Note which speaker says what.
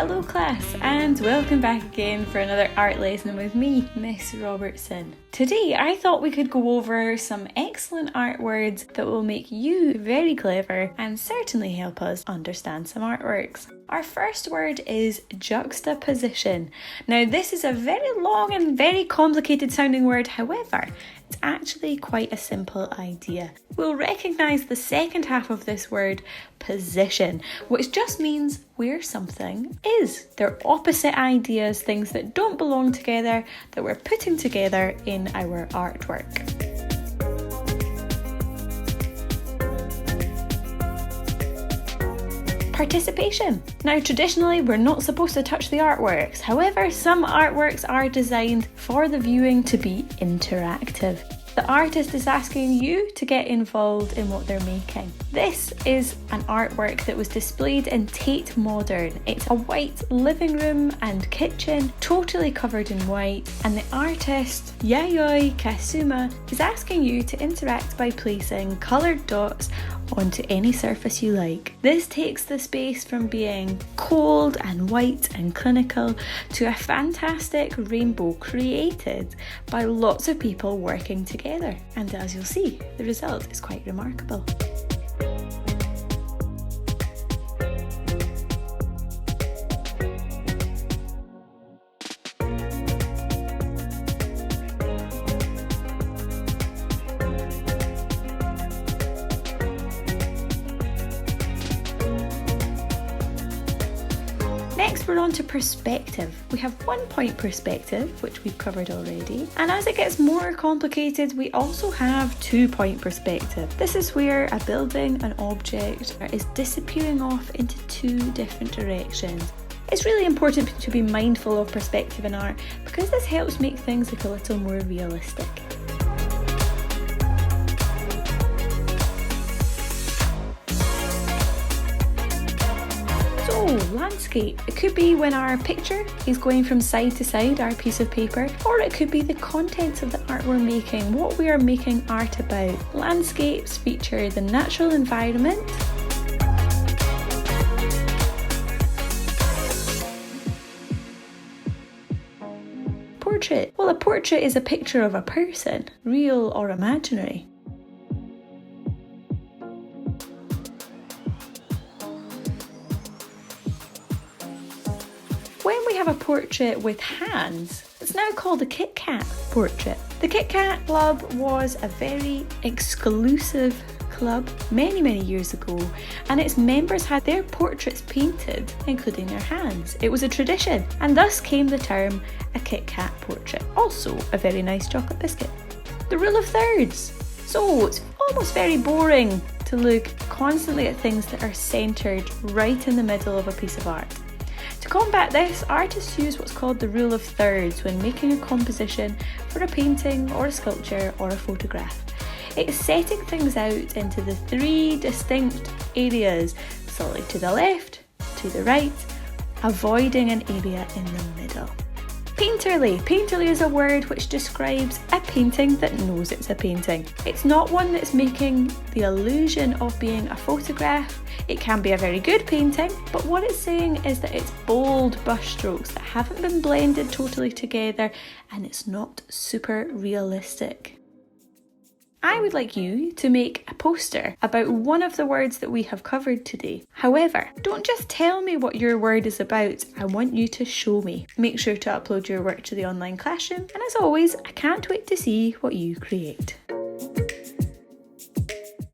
Speaker 1: Hello class, and welcome back again for another art lesson with me, Miss Robertson. Today I thought we could go over some excellent art words that will make you very clever and certainly help us understand some artworks. Our first word is juxtaposition. Now this is a very long and very complicated sounding word, however, it's actually quite a simple idea. We'll recognise the second half of this word, position, which just means where something is. They're opposite ideas, things that don't belong together, that we're putting together in our artwork. Participation. Now traditionally we're not supposed to touch the artworks, however some artworks are designed for the viewing to be interactive. The artist is asking you to get involved in what they're making. This is an artwork that was displayed in Tate Modern. It's a white living room and kitchen, totally covered in white, and the artist, Yayoi Kasuma, is asking you to interact by placing coloured dots onto any surface you like. This takes the space from being cold and white and clinical to a fantastic rainbow created by lots of people working together. And as you'll see, the result is quite remarkable. Next we're on to perspective. We have 1 point perspective, which we've covered already, and as it gets more complicated we also have 2 point perspective. This is where a building, an object, is disappearing off into 2 different directions. It's really important to be mindful of perspective in art because this helps make things look a little more realistic. Landscape. It could be when our picture is going from side to side, our piece of paper, or it could be the contents of the art we're making, what we are making art about. Landscapes feature the natural environment, portrait. Well, a portrait is a picture of a person, real or imaginary. When we have a portrait with hands, it's now called a Kit Kat portrait. The Kit Kat Club was a very exclusive club many years ago, and its members had their portraits painted, including their hands. It was a tradition, and thus came the term a Kit Kat portrait. Also a very nice chocolate biscuit. The rule of thirds. So it's almost very boring to look constantly at things that are centred right in the middle of a piece of art. To combat this, artists use what's called the rule of thirds when making a composition for a painting or a sculpture or a photograph. It's setting things out into the 3 distinct areas, slightly to the left, to the right, avoiding an area in the middle. Painterly. Painterly is a word which describes a painting that knows it's a painting. It's not one that's making the illusion of being a photograph. It can be a very good painting, but what it's saying is that it's bold brushstrokes that haven't been blended totally together and it's not super realistic. I would like you to make a poster about one of the words that we have covered today. However, don't just tell me what your word is about, I want you to show me. Make sure to upload your work to the online classroom, and as always, I can't wait to see what you create.